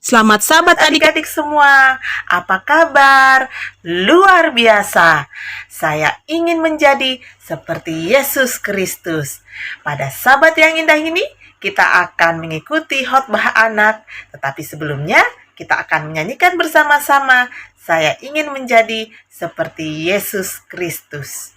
Selamat sahabat adik-adik semua, apa kabar? Luar biasa, saya ingin menjadi seperti Yesus Kristus. Pada sahabat yang indah ini, kita akan mengikuti khotbah anak, tetapi sebelumnya kita akan menyanyikan bersama-sama, saya ingin menjadi seperti Yesus Kristus.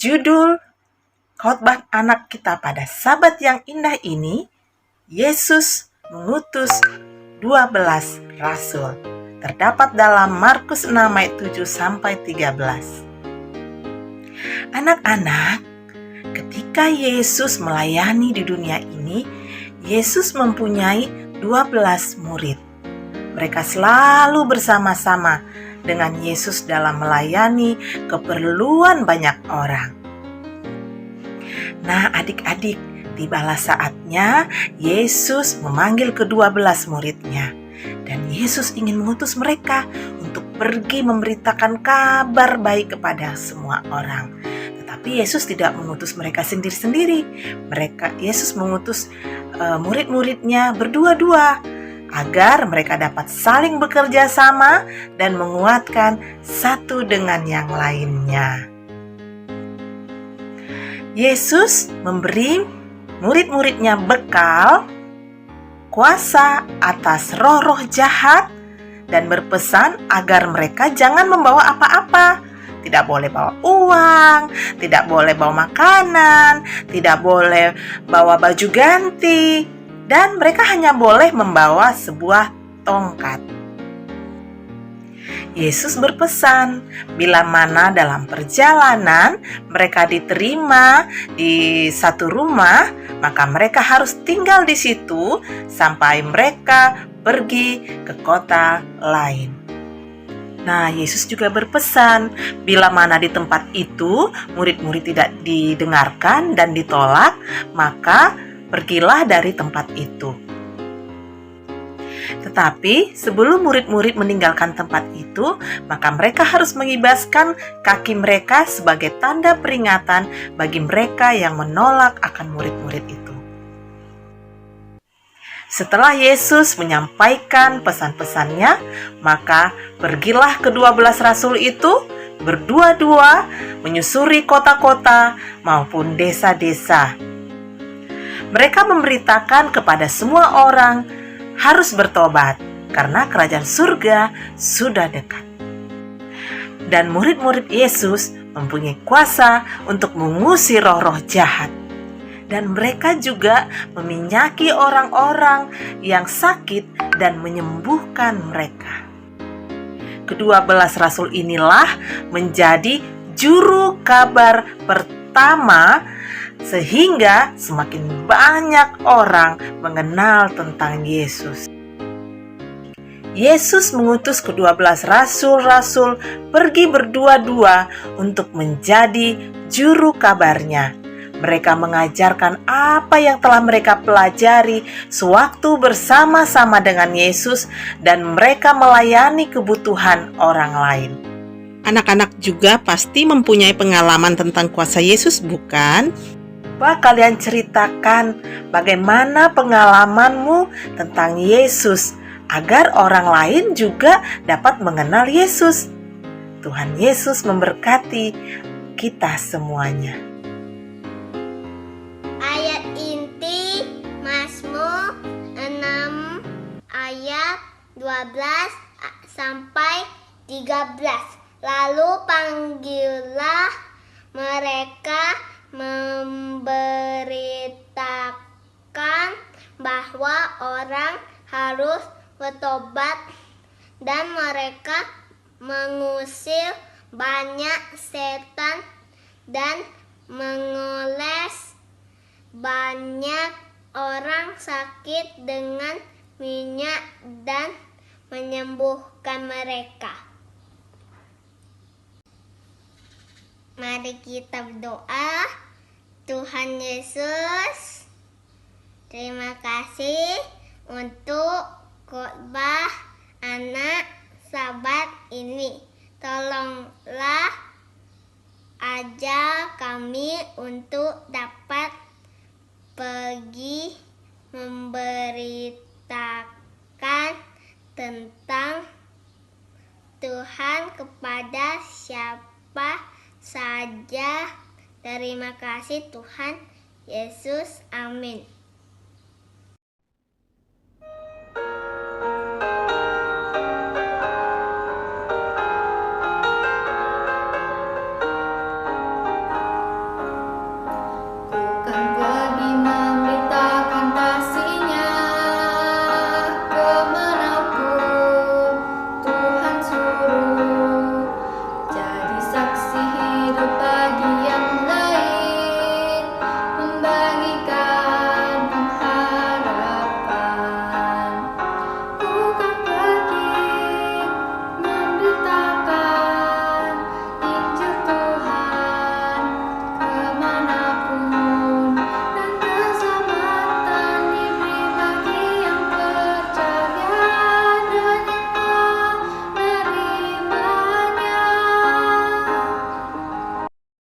Judul khotbah anak kita pada Sabat yang indah ini, Yesus mengutus 12 rasul. Terdapat dalam Markus 6 ayat 7-13. Anak-anak, ketika Yesus melayani di dunia ini, Yesus mempunyai 12 murid. Mereka selalu bersama-sama dengan Yesus dalam melayani keperluan banyak orang. Nah, adik-adik, tibalah saatnya Yesus memanggil ke-12 muridnya. Dan Yesus ingin mengutus mereka untuk pergi memberitakan kabar baik kepada semua orang. Tetapi Yesus tidak mengutus mereka sendiri-sendiri. Yesus mengutus murid-muridnya berdua-dua, agar mereka dapat saling bekerja sama dan menguatkan satu dengan yang lainnya. Yesus memberi murid-muridnya bekal, kuasa atas roh-roh jahat, dan berpesan agar mereka jangan membawa apa-apa. Tidak boleh bawa uang, tidak boleh bawa makanan, tidak boleh bawa baju ganti, dan mereka hanya boleh membawa sebuah tongkat. Yesus berpesan, bila mana dalam perjalanan mereka diterima di satu rumah, maka mereka harus tinggal di situ sampai mereka pergi ke kota lain. Nah, Yesus juga berpesan, bila mana di tempat itu murid-murid tidak didengarkan dan ditolak, maka pergilah dari tempat itu. Tetapi sebelum murid-murid meninggalkan tempat itu, maka mereka harus mengibaskan kaki mereka sebagai tanda peringatan bagi mereka yang menolak akan murid-murid itu. Setelah Yesus menyampaikan pesan-pesannya, maka pergilah ke-12 rasul itu berdua-dua menyusuri kota-kota maupun desa-desa. Mereka memberitakan kepada semua orang harus bertobat karena kerajaan surga sudah dekat. Dan murid-murid Yesus mempunyai kuasa untuk mengusir roh-roh jahat. Dan mereka juga meminyaki orang-orang yang sakit dan menyembuhkan mereka. Ke-12 rasul inilah menjadi juru kabar pertama, sehingga semakin banyak orang mengenal tentang Yesus. Yesus mengutus ke-12 rasul-rasul pergi berdua-dua untuk menjadi juru kabarnya. Mereka mengajarkan apa yang telah mereka pelajari sewaktu bersama-sama dengan Yesus, dan mereka melayani kebutuhan orang lain. Anak-anak juga pasti mempunyai pengalaman tentang kuasa Yesus, bukan? Coba kalian ceritakan bagaimana pengalamanmu tentang Yesus agar orang lain juga dapat mengenal Yesus. Tuhan Yesus memberkati kita semuanya. Ayat ayat 12 sampai 13. Lalu panggillah mereka memberitakan bahwa orang harus bertobat, dan mereka mengusir banyak setan dan mengoles banyak orang sakit dengan minyak dan menyembuhkan mereka. Mari kita berdoa. Tuhan Yesus, terima kasih untuk khotbah anak Sabat ini. Tolonglah ajar kami untuk dapat pergi memberitakan tentang Tuhan kepada siapa saja. Terima kasih Tuhan Yesus. Amin.